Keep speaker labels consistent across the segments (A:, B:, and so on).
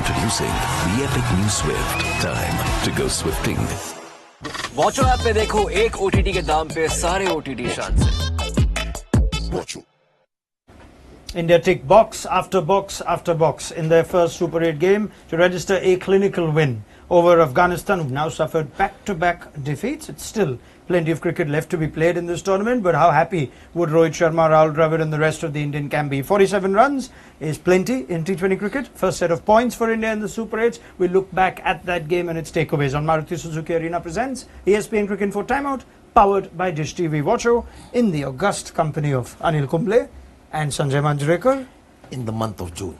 A: Introducing the epic new Swift. Time to go swifting.
B: Watcho app पे देखो एक OTT के दाम पे सारे OTT शान से.
C: India ticked box after box after box in their first Super 8 game to register a clinical win over Afghanistan, who've now suffered back-to-back defeats. It's still plenty of cricket left to be played in this tournament, but how happy would Rohit Sharma, Rahul Dravid and the rest of the Indian camp be? 47 runs is plenty in T20 cricket. First set of points for India in the Super 8s. We'll look back at that game and its takeaways on Maruti Suzuki Arena presents ESPNcricinfo Timeout, powered by Dish TV Watcho, in the august company of Anil Kumble and Sanjay Manjrekar.
D: In the month of June.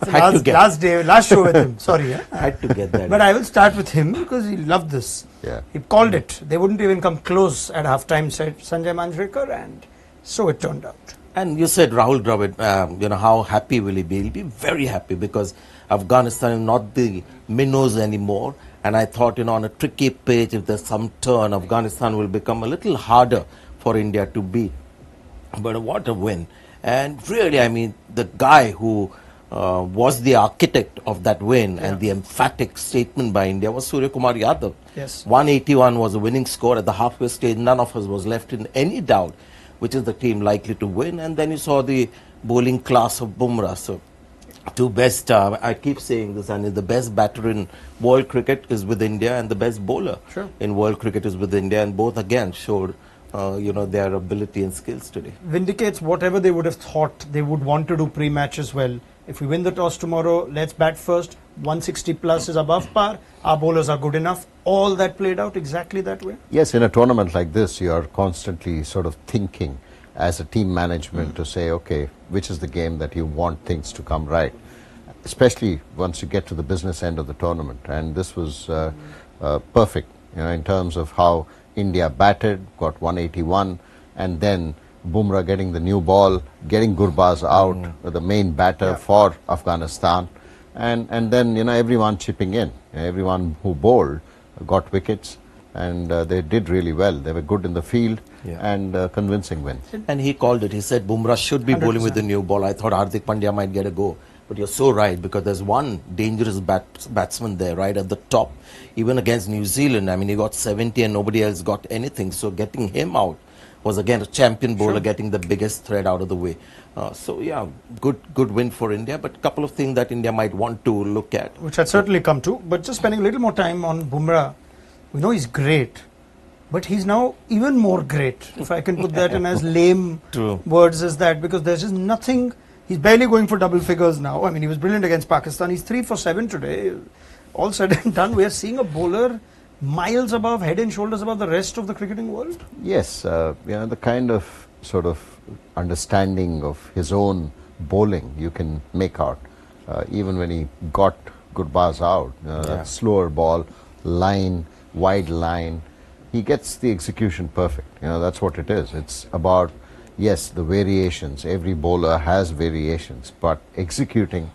C: Last show with him. Sorry.
D: Had to get that.
C: But I will start with him because he loved this.
E: Yeah.
C: He called it. They wouldn't even come close at half-time, said Sanjay Manjrekar, and so it turned out.
D: And you said Rahul Dravid, how happy will he be? He'll be very happy because Afghanistan is not the minnows anymore. And I thought, on a tricky pitch, if there's some turn, Afghanistan will become a little harder for India to beat. But what a win. And really, the guy who was the architect of that win and the emphatic statement by India was Surya Kumar Yadav.
C: Yes.
D: 181 was a winning score at the halfway stage. None of us was left in any doubt which is the team likely to win. And then you saw the bowling class of Bumrah. So, two best, I keep saying this, and the best batter in world cricket is with India and the best bowler in world cricket is with India. And both again showed their ability and skills today.
C: Vindicates whatever they would have thought they would want to do pre-match as well. If we win the toss tomorrow, let's bat first. 160 plus is above par. Our bowlers are good enough. All that played out exactly that way.
E: Yes, in a tournament like this, you are constantly sort of thinking as a team management to say, okay, which is the game that you want things to come right, especially once you get to the business end of the tournament. And this was perfect, in terms of how India batted, got 181, and then Bumrah getting the new ball, getting Gurbaz out, the main batter for Afghanistan, and then everyone chipping in. Everyone who bowled got wickets, and they did really well. They were good in the field and convincing win.
D: And he called it. He said Bumrah should be 100%. Bowling with the new ball. I thought Hardik Pandya might get a go. But you're so right, because there's one dangerous batsman there right at the top. Even against New Zealand, he got 70 and nobody else got anything. So getting him out was again a champion bowler, getting the biggest threat out of the way. Good win for India, but a couple of things that India might want to look at.
C: Which I'd certainly come to, but just spending a little more time on Bumrah. We know he's great, but he's now even more great, if I can put that in as lame words as that, because there's just nothing. He's barely going for double figures now. He was brilliant against Pakistan. He's 3 for 7 today. All said and done, we are seeing a bowler miles above, head and shoulders above the rest of the cricketing world.
E: Yes, the kind of sort of understanding of his own bowling you can make out. Even when he got Gurbaz out, that slower ball, line, wide line, he gets the execution perfect. That's what it is. It's about, yes, the variations. Every bowler has variations, but executing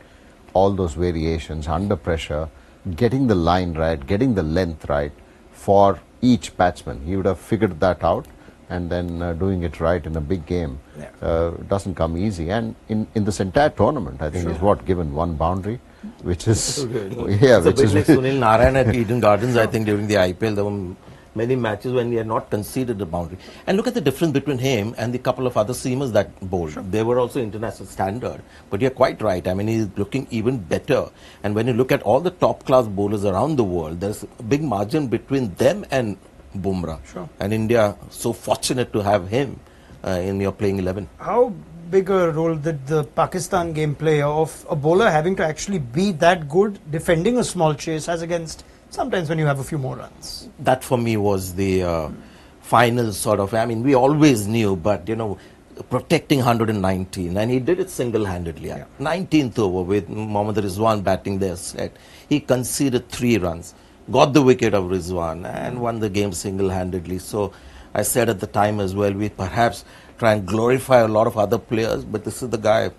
E: all those variations under pressure, getting the line right, getting the length right for each batsman. He would have figured that out, and then doing it right in a big game doesn't come easy. And in this entire tournament, I think he's given one boundary, which is
D: which is Sunil Narayan at Eden Gardens. I think during the IPL there were many matches when he had not conceded a boundary. And look at the difference between him and the couple of other seamers that bowled. They were also international standard. But you're quite right. He's looking even better. And when you look at all the top class bowlers around the world, there's a big margin between them and Bumrah. And India, so fortunate to have him in your playing 11.
C: How big a role did the Pakistan game play of a bowler having to actually be that good defending a small chase as against sometimes when you have a few more runs?
D: That for me was the final sort of, we always knew, but protecting 119, and he did it single-handedly. 19th over with Mohammad Rizwan batting their set. He conceded 3 runs, got the wicket of Rizwan and won the game single-handedly. So I said at the time as well, we perhaps try and glorify a lot of other players, but this is the guy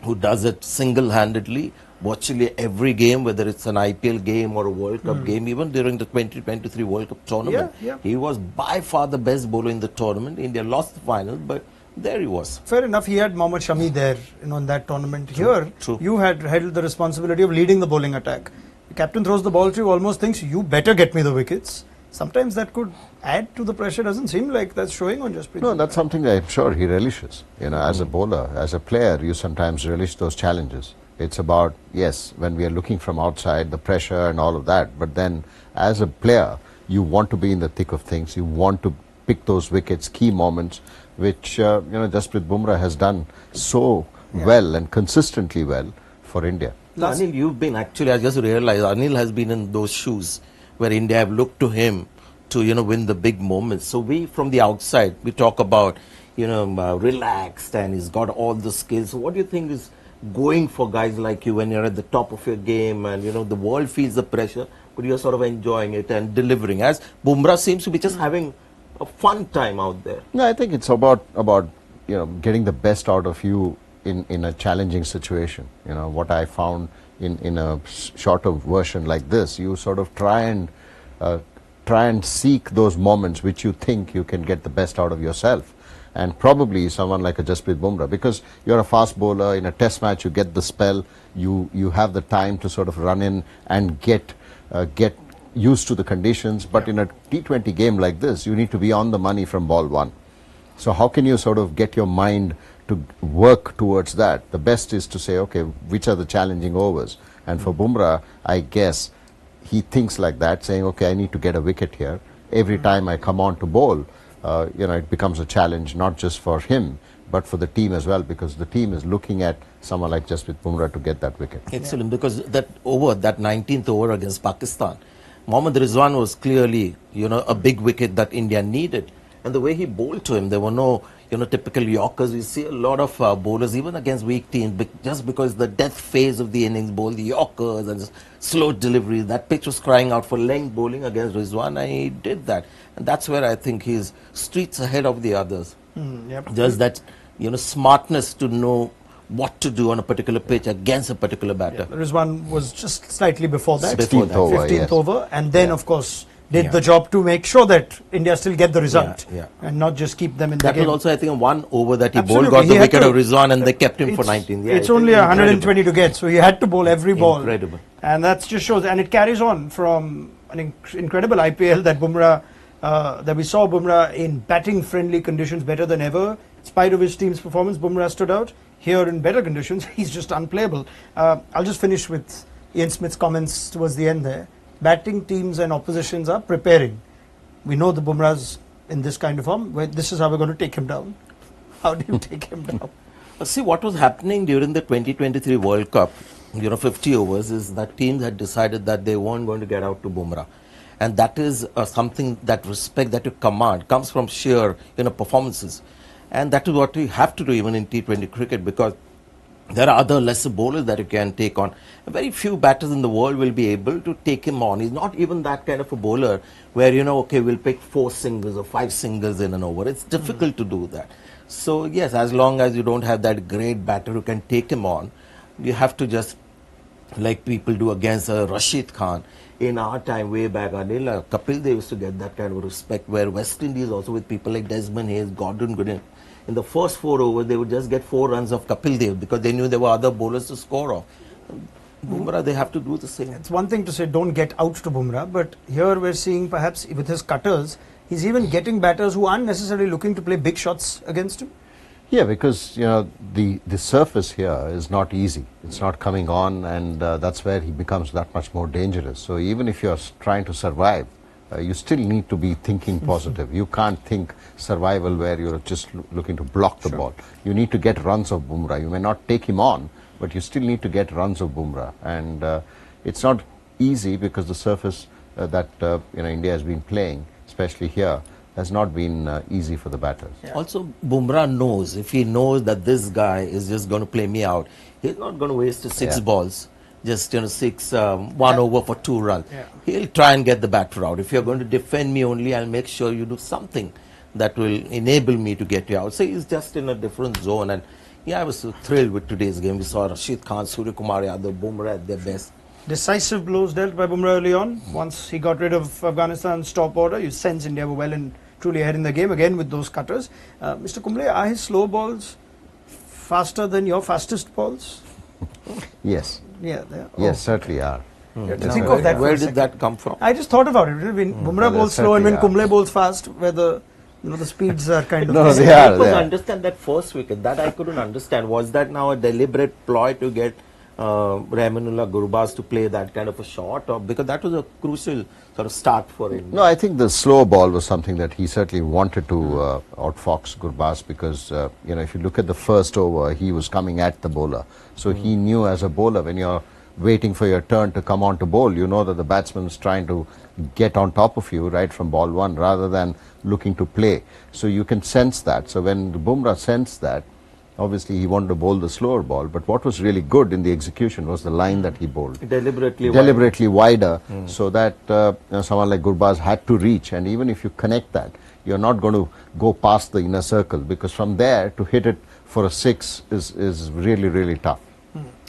D: who does it single-handedly virtually every game, whether it's an IPL game or a World Cup game, even during the 2023 World Cup tournament. He was by far the best bowler in the tournament. India lost the final, but there he was.
C: Fair enough, he had Mohammad Shami there, in that tournament. Here,
D: True.
C: you had held the responsibility of leading the bowling attack. The captain throws the ball to you, almost thinks, you better get me the wickets. Sometimes that could add to the pressure. Doesn't seem like that's showing on Jasprit.
E: No, that's something that I'm sure he relishes. As a bowler, as a player, you sometimes relish those challenges. It's about, yes, when we are looking from outside, the pressure and all of that. But then, as a player, you want to be in the thick of things. You want to pick those wickets, key moments, which, Jasprit Bumrah has done so well and consistently well for India.
D: Anil, you've been actually, I just realized, Anil has been in those shoes where India have looked to him to, win the big moments. So we, from the outside, we talk about, relaxed and he's got all the skills. So what do you think is going for guys like you when you're at the top of your game and, the world feels the pressure, but you're sort of enjoying it and delivering? As Bumrah seems to be just having a fun time out there.
E: No, I think it's about getting the best out of you in a challenging situation. What I found in a shorter version like this, you sort of try and seek those moments which you think you can get the best out of yourself. And probably someone like a Jasprit Bumrah, because you're a fast bowler, in a test match you get the spell, you have the time to sort of run in and get used to the conditions. But in a T20 game like this, you need to be on the money from ball one. So how can you sort of get your mind to work towards that? The best is to say, okay, which are the challenging overs? And for Bumrah, I guess he thinks like that, saying, okay, I need to get a wicket here. Every time I come on to bowl, it becomes a challenge, not just for him, but for the team as well, because the team is looking at someone like Jasprit Bumrah to get that wicket.
D: Excellent, because that 19th over against Pakistan, Mohammad Rizwan was clearly, a big wicket that India needed. And the way he bowled to him, there were no, typical Yorkers. We see a lot of bowlers, even against weak teams, just because the death phase of the innings, bowl the Yorkers and slow delivery. That pitch was crying out for length bowling against Rizwan, and he did that. And that's where I think he's streets ahead of the others. Just that, smartness to know what to do on a particular pitch against a particular batter.
C: Rizwan was just slightly before that.
E: 15th over,
C: 15th
E: yes.
C: over, and then of course did the job to make sure that India still get the result and not just keep them in the game.
D: That was also, I think, one over that he
C: Absolutely.
D: bowled, got the
C: He had
D: wicket
C: to-
D: of Rizwan, and they kept him for 19.
C: It's only 120 to get, so he had to bowl every ball.
D: Incredible.
C: And that just shows, and it carries on from an incredible IPL that Bumrah, that we saw Bumrah in batting friendly conditions better than ever. In spite of his team's performance, Bumrah stood out. Here in better conditions, he's just unplayable. I'll just finish with Ian Smith's comments towards the end there. Batting teams and oppositions are preparing. We know the Bumrah's in this kind of form. This is how we're going to take him down. How do you take him down?
D: See, what was happening during the 2023 World Cup, 50 overs, is that teams had decided that they weren't going to get out to Bumrah. And that is something, that respect that you command comes from sheer, performances. And that is what we have to do even in T20 cricket, because there are other lesser bowlers that you can take on. Very few batters in the world will be able to take him on. He's not even that kind of a bowler where, okay, we'll pick 4 singles or 5 singles in an over. It's difficult to do that. So, yes, as long as you don't have that great batter who can take him on, you have to just, like people do against Rashid Khan. In our time, way back, Anil, Kapil, they used to get that kind of respect, where West Indies also with people like Desmond Hayes, Gordon Goodin, in the first 4 overs, they would just get 4 runs of Kapil Dev because they knew there were other bowlers to score off. Bumrah, they have to do the same.
C: It's one thing to say don't get out to Bumrah, but here we're seeing perhaps with his cutters, he's even getting batters who aren't necessarily looking to play big shots against him.
E: Yeah, because the surface here is not easy. It's not coming on, and that's where he becomes that much more dangerous. So even if you're trying to survive, you still need to be thinking positive. You can't think survival where you're just looking to block the ball. You need to get runs of Bumrah. You may not take him on, but you still need to get runs of Bumrah. And it's not easy because the surface that India has been playing, especially here, has not been easy for the batters.
D: Also, Bumrah knows, if he knows that this guy is just going to play me out, he's not going to waste his 6 balls. Just 1 over for 2 runs. He'll try and get the batter out. If you're going to defend me only, I'll make sure you do something that will enable me to get you out. So he's just in a different zone. And I was so thrilled with today's game. We saw Rashid Khan, Surya Kumar Yadav, Bumrah at their best.
C: Decisive blows dealt by Bumrah early on. Once he got rid of Afghanistan's top order, you sense India were well in truly ahead in the game again with those cutters. Mr. Kumble, are his slow balls faster than your fastest balls?
E: Yes.
C: Yeah, they are.
E: Yes,
C: Oh.
E: certainly are.
C: Think of that.
D: Where did that come from?
C: I just thought about it. When Bumrah bowls slow and when
E: certainly
C: Kumble bowls fast, where the speeds are kind of.
E: No,
C: the same.
E: they are.
D: I couldn't
E: They are.
D: understand that first wicket. That I couldn't understand. Was that now a deliberate ploy to get Rahmanullah Gurbaz to play that kind of a shot? Or because that was a crucial sort of start for him.
E: No, I think the slow ball was something that he certainly wanted to outfox Gurbaz because, if you look at the first over, he was coming at the bowler. So he knew as a bowler, when you're waiting for your turn to come on to bowl, you know that the batsman is trying to get on top of you right from ball one rather than looking to play. So you can sense that. So when Bumrah sensed that, obviously he wanted to bowl the slower ball, but what was really good in the execution was the line that he bowled.
D: Deliberately
E: wider, so that someone like Gurbaz had to reach, and even if you connect that, you're not going to go past the inner circle, because from there to hit it for a 6 is really, really tough.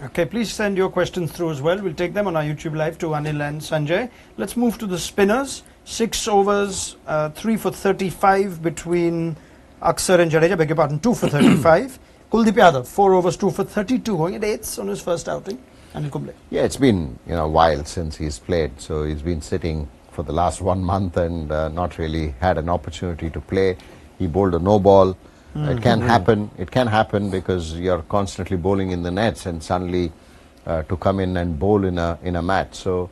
C: Okay, please send your questions through as well. We'll take them on our YouTube live to Anil and Sanjay. Let's move to the spinners. 6 overs, 3 for 35 between Aksar and Jadeja, beg your pardon, 2 for 35. Kuldeep Yadav, 4 overs, 2 for 32, going at 8s on his first outing. Anil Kumble.
E: Yeah, it's been a while since he's played, so he's been sitting for the last 1 month and not really had an opportunity to play. He bowled a no ball. It can happen. It can happen because you're constantly bowling in the nets, and suddenly to come in and bowl in a match. So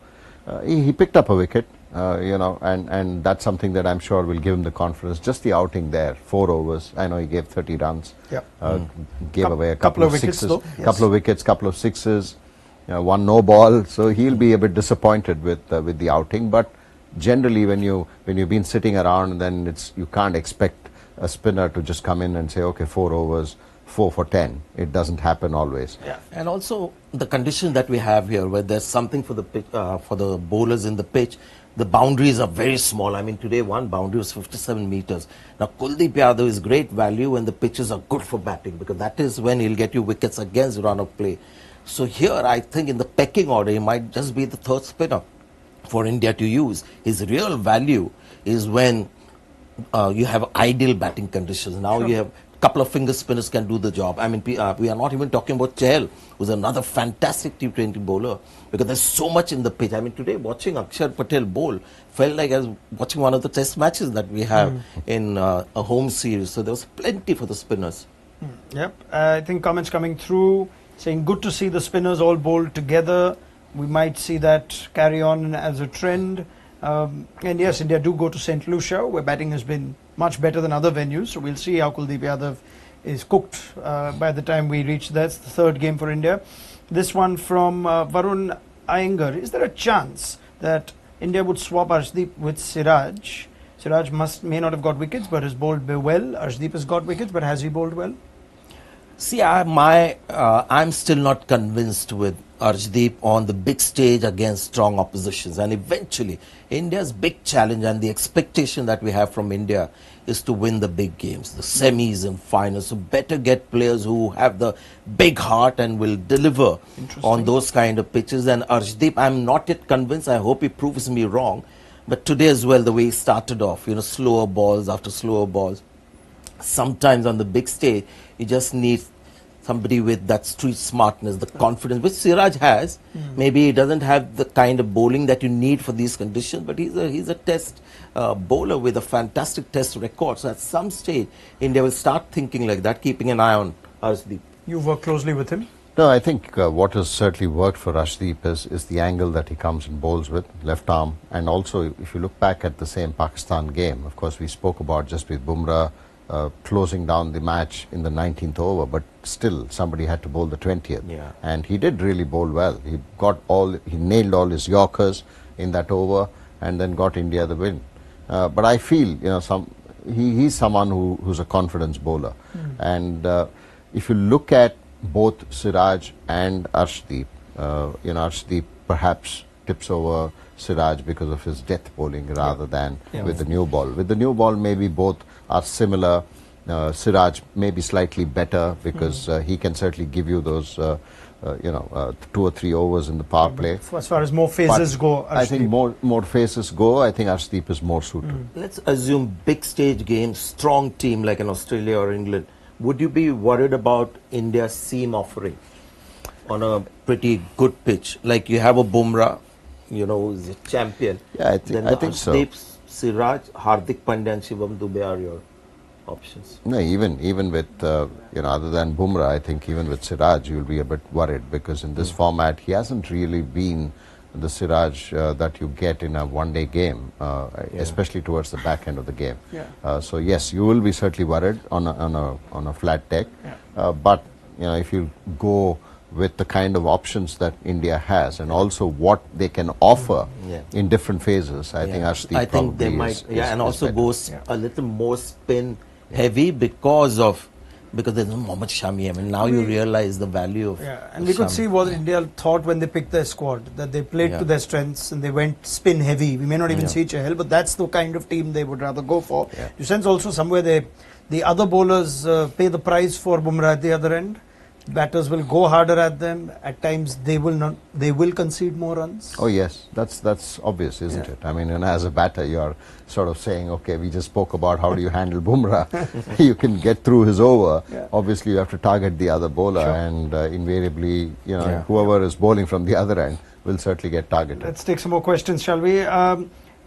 E: he picked up a wicket, and that's something that I'm sure will give him the confidence. Just the outing there, 4 overs. I know he gave 30 runs.
C: Yeah.
E: Gave away a couple of
C: wickets,
E: sixes,
C: though. Yes.
E: couple of wickets, couple of sixes, 1 no ball. So he'll be a bit disappointed with the outing. But generally, when you've been sitting around, then you can't expect a spinner to just come in and say, okay, 4 overs, 4 for 10. It doesn't happen always.
D: Yeah, and also the condition that we have here, where there's something for the pitch, for the bowlers in the pitch. The boundaries are very small. I mean, today one boundary was 57 meters. Now, Kuldeep Yadav is great value when the pitches are good for batting, because that is when he'll get you wickets against run of play. So here, I think in the pecking order, he might just be the 3rd spinner for India to use. His real value is when you have ideal batting conditions. Now you have a couple of finger spinners can do the job. I mean, we are not even talking about Chahal, who's another fantastic T20 bowler, because there's so much in the pitch. I mean, today watching Akshar Patel bowl felt like I was watching one of the test matches that we have in a home series. So there was plenty for the spinners.
C: Yep, I think comments coming through saying good to see the spinners all bowled together. We might see that carry on as a trend. And yes, India do go to St. Lucia, where batting has been much better than other venues. So we'll see how Kuldeep Yadav is cooked by the time we reach there. It's the 3rd game for India. This one from Varun Iyengar. Is there a chance that India would swap Arshdeep with Siraj? Siraj may not have got wickets, but has bowled well. Arshdeep has got wickets, but has he bowled well?
D: See, I'm still not convinced with Arshdeep on the big stage against strong oppositions. And eventually, India's big challenge and the expectation that we have from India is to win the big games, the semis and finals. So better get players who have the big heart and will deliver on those kind of pitches. And Arshdeep, I'm not yet convinced. I hope he proves me wrong. But today as well, the way he started off, slower balls after slower balls. Sometimes on the big stage, you just need somebody with that street smartness, the confidence, which Siraj has. Maybe he doesn't have the kind of bowling that you need for these conditions, but he's a test bowler with a fantastic test record. So at some stage, India will start thinking like that, keeping an eye on Arshdeep.
C: You work closely with him?
E: No, I think what has certainly worked for Arshdeep is the angle that he comes and bowls with, left arm. And also, if you look back at the same Pakistan game, of course, we spoke about just with Bumrah closing down the match in the 19th over, but still somebody had to bowl the 20th.
D: Yeah.
E: And he did really bowl well. He nailed all his Yorkers in that over and then got India the win. But I feel, he's someone who's a confidence bowler. And if you look at both Siraj and Arshdeep, Arshdeep perhaps tips over Siraj because of his death bowling rather than with the new ball. With the new ball, maybe both are similar. Siraj may be slightly better because he can certainly give you those 2 or 3 overs in the power play.
C: As far as more phases go,
E: I think more phases go. I think Arshdeep is more suited.
D: Let's assume big stage game, strong team like in Australia or England. Would you be worried about India's seam offering on a pretty good pitch? Like you have a Bumrah, who's a champion.
E: Yeah, I think so.
D: Arshdeep, Siraj, Hardik Pandya and Shivam Dube are your options.
E: No, even with other than Bumrah, I think even with Siraj you'll be a bit worried because in this format he hasn't really been the Siraj that you get in a one-day game, especially towards the back end of the game.
C: Yeah.
E: So yes, you will be certainly worried on a flat deck.
C: Yeah.
E: But if you go with the kind of options that India has and also what they can offer in different phases, I think Arshdeep probably
D: they might, and also
E: better.
D: goes a little more spin heavy because there's no Mohammad Shami. I mean, now you realize the value of
C: and we could see what India thought when they picked their squad, that they played to their strengths and they went spin heavy. We may not even see Chahal, but that's the kind of team they would rather go for. You sense also somewhere the other bowlers pay the price for Bumrah at the other end. Batters will go harder at them. At times they will concede more runs.
E: Oh yes, that's obvious, isn't it? I mean, and as a batter, you're sort of saying, okay, we just spoke about how do you handle Bumrah. You can get through his over. Obviously, you have to target the other bowler, and invariably, whoever is bowling from the other end will certainly get targeted.
C: Let's take some more questions, shall we?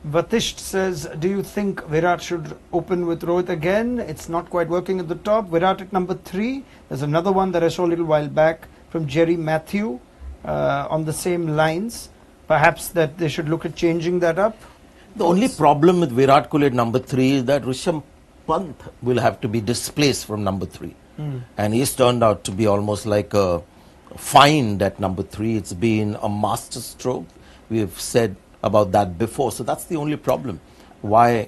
C: Vatish says, do you think Virat should open with Rohit again? It's not quite working at the top. Virat at number 3. There's another one that I saw a little while back from Jerry Matthew on the same lines. Perhaps that they should look at changing that up.
D: The only problem with Virat Kohli at number 3 is that Rishabh Pant will have to be displaced from number 3. And he's turned out to be almost like a find at number 3. It's been a master stroke. We've said about that before. So that's the only problem. Why,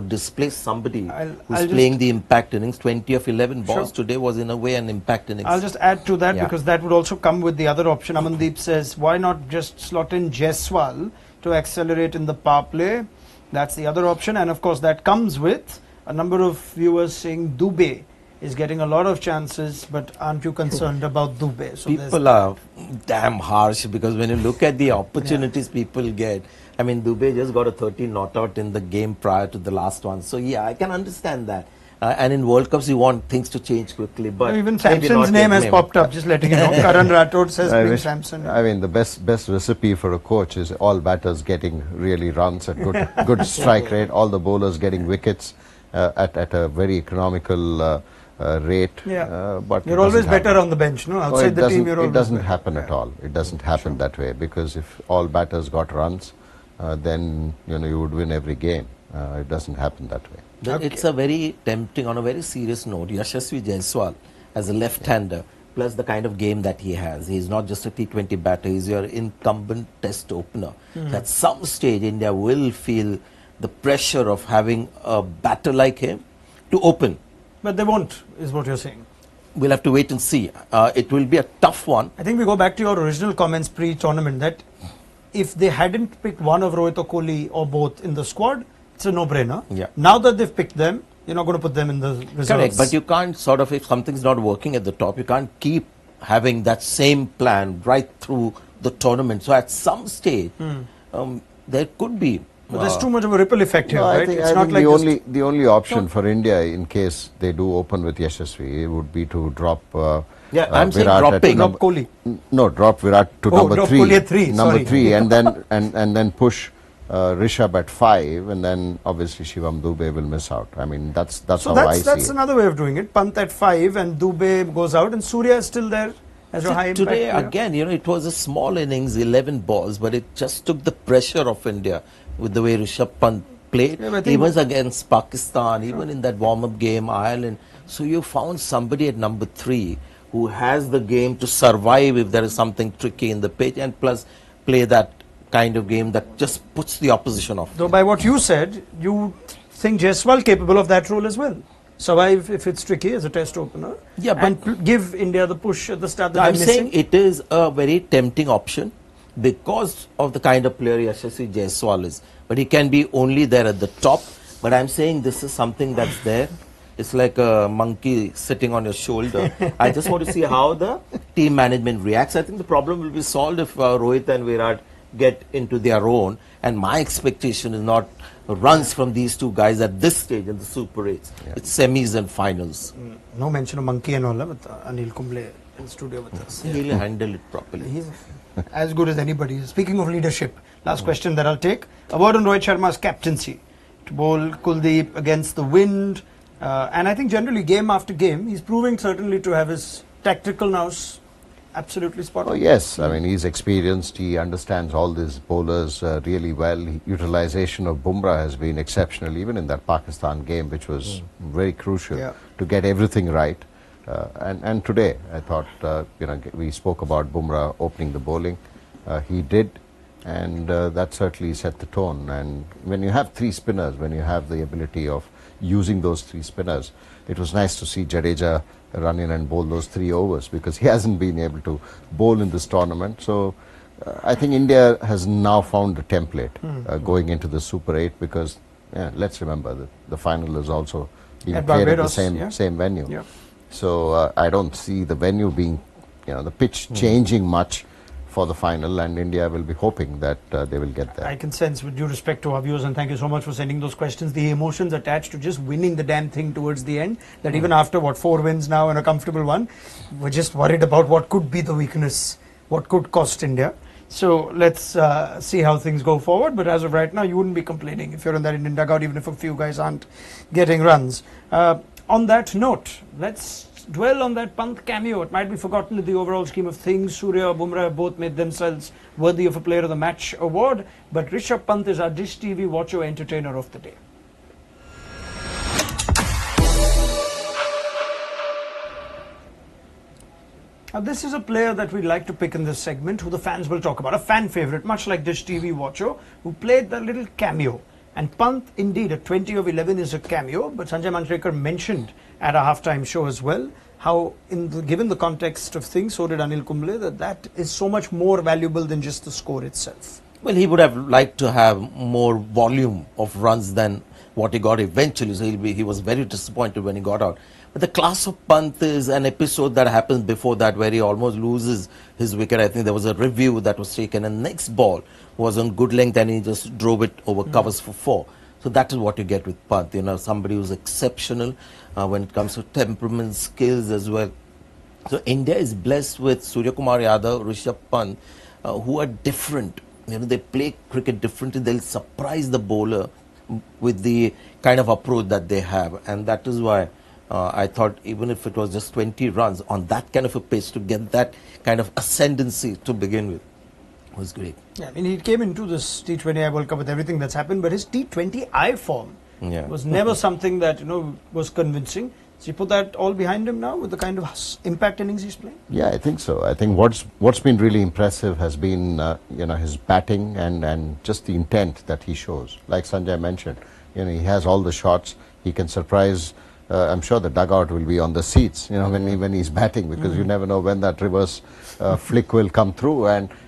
D: displace somebody who's playing the impact innings. 20 of 11 balls today was in a way an impact innings.
C: I'll just add to that because that would also come with the other option. Amandeep says, why not just slot in Jaiswal to accelerate in the power play? That's the other option. And of course that comes with a number of viewers saying Dube is getting a lot of chances, but aren't you concerned about Dube? So
D: people are damn harsh because when you look at the opportunities people get, I mean, Dube just got a 30 not out in the game prior to the last one. So yeah, I can understand that. And in World Cups, you want things to change quickly. But
C: even Samson's name has popped up, just letting you know. Karan Rathod says bring Samson.
E: I mean, the best recipe for a coach is all batters getting really runs at good strike rate, all the bowlers getting wickets at a very economical rate.
C: But you're always better on the bench, no? Outside the team, you're always
E: it doesn't happen at all. It doesn't happen that way because if all batters got runs, then you would win every game. It doesn't happen that way.
D: It's a very tempting, on a very serious note, Yashasvi Jaiswal as a left-hander, plus the kind of game that he has. He's not just a T20 batter, he's your incumbent test opener. So at some stage, India will feel the pressure of having a batter like him to open.
C: But they won't, is what you're saying.
D: We'll have to wait and see. It will be a tough one.
C: I think we go back to your original comments pre-tournament that if they hadn't picked one of Rohit or Kohli or both in the squad, it's a no-brainer. Now that they've picked them, you're not going to put them in the results.
D: Correct, but you can't sort of, if something's not working at the top, you can't keep having that same plan right through the tournament. So at some stage, there could be.
C: But there's too much of a ripple effect here, right?
E: It's not like the only option for India in case they do open with Yashasvi would be to drop.
D: I'm saying
E: Virat
D: dropping.
C: Drop Kohli.
E: No, drop Virat to number
C: drop
E: 3.
C: Kohli at 3.
E: Number 3, and then push Rishabh at 5, and then obviously Shivam Dube will miss out. I mean, that's how I see it.
C: That's another way of doing it. Pant at 5 and Dube goes out, and Surya is still there as a high impact
D: today
C: player.
D: again, it was a small innings, 11 balls, but it just took the pressure off India with the way Rishabh Pant played. Even against Pakistan, even in that warm-up game, Ireland. So you found somebody at number 3 who has the game to survive if there is something tricky in the pitch, and plus play that kind of game that just puts the opposition off.
C: Though by what you said, you think Jaiswal capable of that role as well. Survive if it's tricky as a test opener. And give India the push at the start that
D: I'm saying it is a very tempting option because of the kind of player Yashasvi Jaiswal is. But he can be only there at the top. But I'm saying this is something that's there it's like a monkey sitting on your shoulder. I just want to see how the team management reacts. I think the problem will be solved if Rohit and Virat get into their own. And my expectation is not runs from these two guys at this stage in the Super 8s. Yeah. It's semis and finals.
C: No mention of monkey and all, with Anil Kumble in studio with us.
D: He'll handle it properly.
C: He's as good as anybody. Speaking of leadership, last question that I'll take. A word on Rohit Sharma's captaincy. To bowl Kuldeep against the wind. And I think generally game after game, he's proving certainly to have his tactical nous absolutely spot on.
E: Oh yes, I mean he's experienced, he understands all these bowlers really well. Utilization of Bumrah has been exceptional, even in that Pakistan game, which was very crucial to get everything right. And today, I thought, we spoke about Bumrah opening the bowling. He did, and that certainly set the tone. And when you have three spinners, when you have the ability of using those three spinners, it was nice to see Jadeja run in and bowl those 3 overs, because he hasn't been able to bowl in this tournament. So I think India has now found the template going into the Super 8, because let's remember that the final is also being played at the same venue. Yeah. So I don't see the venue being, the pitch changing much for the final, and India will be hoping that they will get there.
C: I can sense, with due respect to our viewers, and thank you so much for sending those questions, the emotions attached to just winning the damn thing towards the end, that even after, 4 wins now and a comfortable one, we're just worried about what could be the weakness, what could cost India. So let's see how things go forward, but as of right now, you wouldn't be complaining if you're in that Indian dugout, even if a few guys aren't getting runs. On that note, let's dwell on that Pant cameo. It might be forgotten in the overall scheme of things. Surya, Bumrah both made themselves worthy of a Player of the Match award, but Rishabh Pant is our Dish TV Watcher Entertainer of the Day. Now, this is a player that we'd like to pick in this segment, who the fans will talk about, a fan favourite, much like Dish TV Watcher, who played that little cameo. And Pant, indeed, at 20 of 11 is a cameo, but Sanjay Manjrekar mentioned at our halftime show as well how, given the context of things, so did Anil Kumble, that is so much more valuable than just the score itself.
D: Well, he would have liked to have more volume of runs than what he got eventually, so he was very disappointed when he got out. But the class of Pant is an episode that happens before that where he almost loses his wicket. I think there was a review that was taken, and next ball was on good length and he just drove it over covers for 4. So that is what you get with Pant, somebody who's exceptional when it comes to temperament, skills as well. So India is blessed with Surya Kumar Yadav, Rishabh Pant, who are different. They play cricket differently. They'll surprise the bowler with the kind of approach that they have, and that is why I thought even if it was just 20 runs on that kind of a pitch, to get that kind of ascendancy to begin with was great.
C: Yeah, I mean, he came into this T20 World Cup with everything that's happened, but his T20I form was never something that was convincing. So you put that all behind him now with the kind of impact innings he's playing?
E: Yeah, I think so. I think what's been really impressive has been his batting and just the intent that he shows. Like Sanjay mentioned, he has all the shots. He can surprise. I'm sure the dugout will be on the seats, when he's batting, because you never know when that reverse flick will come through.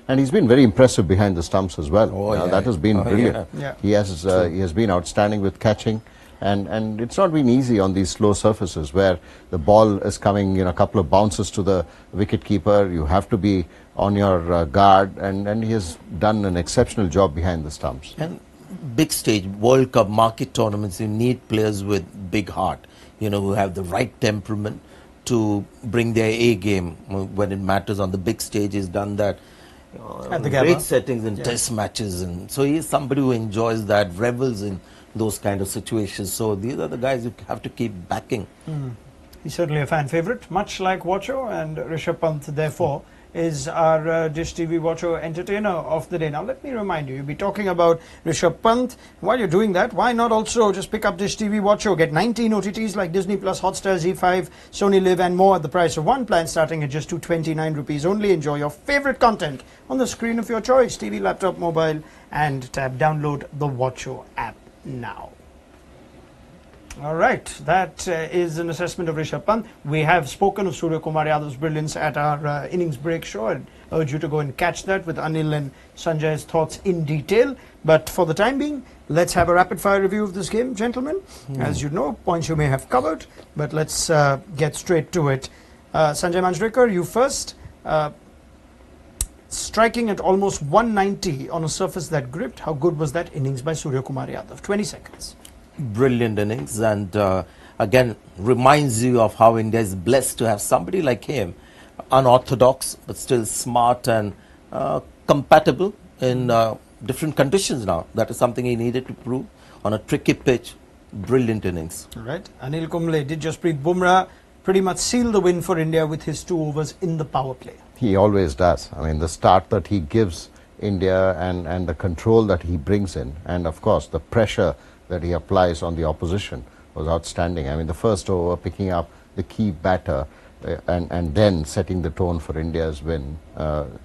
E: And he's been very impressive behind the stumps as well. That has been brilliant. Yeah. He has been outstanding with catching. And it's not been easy on these slow surfaces where the ball is coming, a couple of bounces to the wicket keeper. You have to be on your guard, and he has done an exceptional job behind the stumps.
D: And big stage, World Cup, market tournaments, you need players with big heart, who have the right temperament to bring their A game when it matters on the big stage. He's done that.
C: At the
D: great settings in test matches, and so he's somebody who enjoys that, revels in those kind of situations. So these are the guys you have to keep backing.
C: He's certainly a fan favourite, much like Watcher, and Rishabh Pant, therefore, is our Dish TV Watcher Entertainer of the Day. Now, let me remind you, you'll be talking about Rishabh Pant. While you're doing that, why not also just pick up Dish TV Watcher? Get 19 OTTs like Disney Plus, Hotstar, Z5, Sony Live and more at the price of one plan, starting at just 229 rupees only. Enjoy your favourite content on the screen of your choice, TV, laptop, mobile, and tab. Download the Watcher app now. All right, that is an assessment of Rishabh Pant. We have spoken of Surya Kumar Yadav's brilliance at our innings break show. I'd urge you to go and catch that with Anil and Sanjay's thoughts in detail. But for the time being, let's have a rapid-fire review of this game, gentlemen. As you know, points you may have covered, but let's get straight to it. Sanjay Manjrekar, you first. Striking at almost 190 on a surface that gripped. How good was that innings by Surya Kumar Yadav? 20 seconds.
D: Brilliant innings, and again reminds you of how India is blessed to have somebody like him, unorthodox but still smart and compatible in different conditions now. That is something he needed to prove on a tricky pitch. Brilliant innings.
C: All right. Anil Kumble, did Jasprit Bumrah pretty much seal the win for India with his 2 overs in the power play?
E: He always does. I mean, the start that he gives India and the control that he brings in, and of course the pressure that he applies on the opposition was outstanding. I mean, the first over, picking up the key batter and then setting the tone for India's win,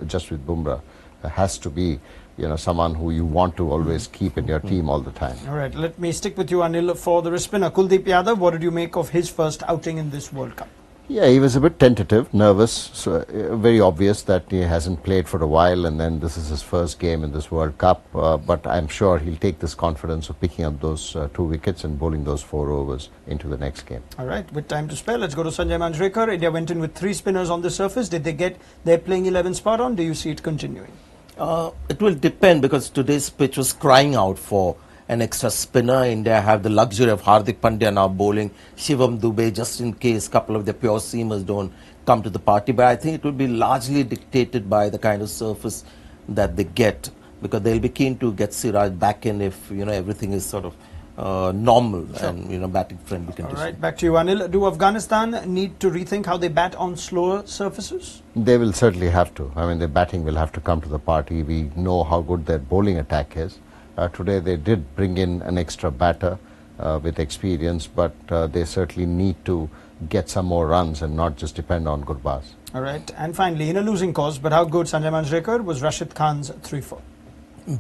E: just with Bumrah, has to be, you know, someone who you want to always keep in your team all the time.
C: All right, let me stick with you, Anil, for the spinner. Kuldeep Yadav, what did you make of his first outing in this World Cup?
E: Yeah, he was a bit tentative, nervous, so very obvious that he hasn't played for a while, and then this is his first game in this World Cup. But I'm sure he'll take this confidence of picking up those 2 wickets and bowling those 4 overs into the next game.
C: All right, with time to spare, let's go to Sanjay Manjrekar. India went in with 3 spinners on the surface. Did they get their playing 11 spot on? Do you see it continuing?
D: It will depend, because today's pitch was crying out for an extra spinner. India have the luxury of Hardik Pandya now bowling, Shivam Dubey, just in case a couple of the pure seamers don't come to the party. But I think it will be largely dictated by the kind of surface that they get, because they'll be keen to get Siraj back in if, you know, everything is sort of normal and, you know, batting friendly conditions.
C: All right, back to you, Anil. Do Afghanistan need to rethink how they bat on slower surfaces?
E: They will certainly have to. I mean, their batting will have to come to the party. We know how good their bowling attack is. Today they did bring in an extra batter with experience, but they certainly need to get some more runs and not just depend on Gurbaz.
C: All right, and finally, in a losing cause, but how good, Sanjay Manjrekar, was Rashid Khan's 3-4?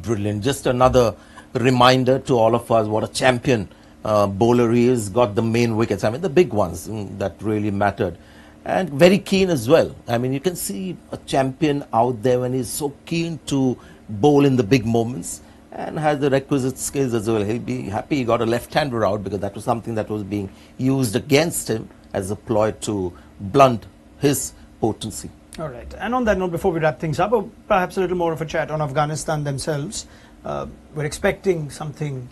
D: Brilliant. Just another reminder to all of us what a champion bowler he is. Got the main wickets, I mean the big ones that really mattered, and very keen as well. I mean, you can see a champion out there when he's so keen to bowl in the big moments and has the requisite skills as well. He'll be happy he got a left-hander out, because that was something that was being used against him as a ploy to blunt his potency.
C: All right, and on that note, before we wrap things up, perhaps a little more of a chat on Afghanistan themselves. We're expecting something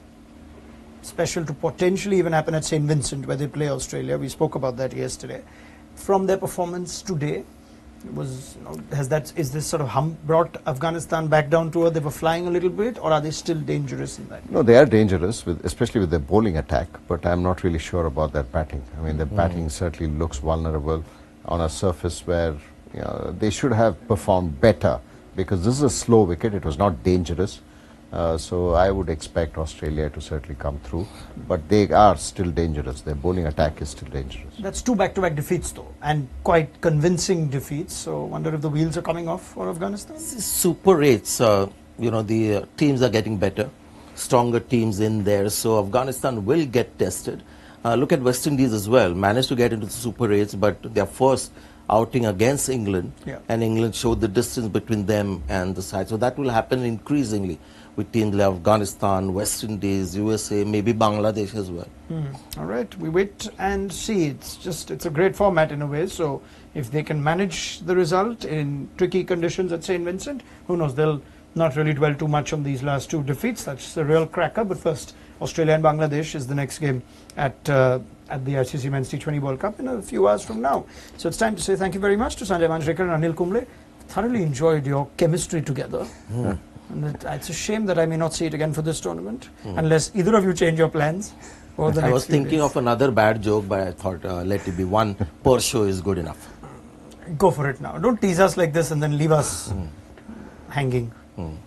C: special to potentially even happen at St. Vincent, where they play Australia. We spoke about that yesterday. From their performance today, is this sort of brought Afghanistan back down to earth? They were flying a little bit, or are they still dangerous in that?
E: No, they are dangerous, especially with their bowling attack, but I'm not really sure about their batting. I mean, their batting certainly looks vulnerable on a surface where, you know, they should have performed better, because this is a slow wicket. It was not dangerous. So I would expect Australia to certainly come through, but they are still dangerous. Their bowling attack is still dangerous.
C: That's 2 back-to-back defeats though, and quite convincing defeats. So I wonder if the wheels are coming off for Afghanistan?
D: Super 8s, you know, the teams are getting better, stronger teams in there, so Afghanistan will get tested. Look at West Indies as well, managed to get into the Super 8s, but their first outing against England, and England showed the distance between them and the side. So that will happen increasingly with teams like Afghanistan, West Indies, USA, maybe Bangladesh as well.
C: All right, we wait and see. It's a great format in a way. So if they can manage the result in tricky conditions at St. Vincent, who knows, they'll not really dwell too much on these last 2 defeats. That's a real cracker. But first, Australia and Bangladesh is the next game at the ICC Men's T20 World Cup in a few hours from now. So it's time to say thank you very much to Sanjay Manjrekar and Anil Kumble. Thoroughly enjoyed your chemistry together. And it's a shame that I may not see it again for this tournament, unless either of you change your plans. For the
D: I was thinking of another bad joke, but I thought let it be one per show is good enough.
C: Go for it now. Don't tease us like this and then leave us hanging.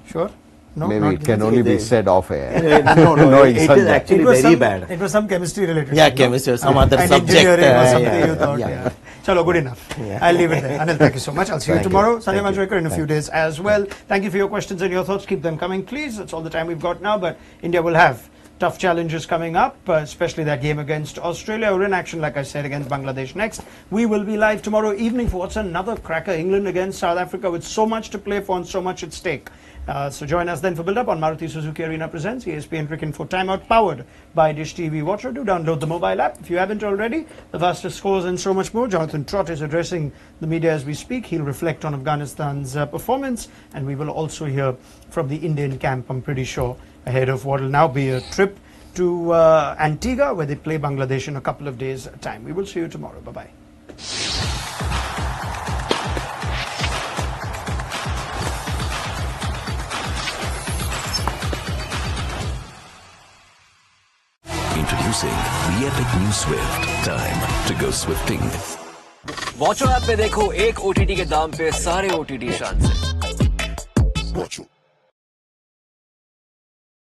C: Sure? No,
E: maybe it can only be said off air.
D: No, it is actually very bad.
C: It was some chemistry related.
D: Yeah, chemistry or some other subject.
C: Engineering or something you thought. Chalo, good enough. I'll leave it there. Anil, thank you so much. I'll see you tomorrow. Sanjay Manjrekar in a few days as well. Thank you for your questions and your thoughts. Keep them coming, please. That's all the time we've got now, but India will have tough challenges coming up, especially that game against Australia. We're in action, like I said, against Bangladesh next. We will be live tomorrow evening for what's another cracker, England against South Africa, with so much to play for and so much at stake. So join us then for build-up on Maruti Suzuki Arena presents ESPNcricinfo Timeout, powered by Dish TV. Watcher, do download the mobile app if you haven't already. The fastest scores and so much more. Jonathan Trott is addressing the media as we speak. He'll reflect on Afghanistan's performance, and we will also hear from the Indian camp, I'm pretty sure, ahead of what will now be a trip to Antigua, where they play Bangladesh in a couple of days' time. We will see you tomorrow. Bye-bye.
A: Introducing the epic new Swift. Time to go swifting.
B: Watcho app पे देखो एक OTT के दाम पे सारे OTT शान से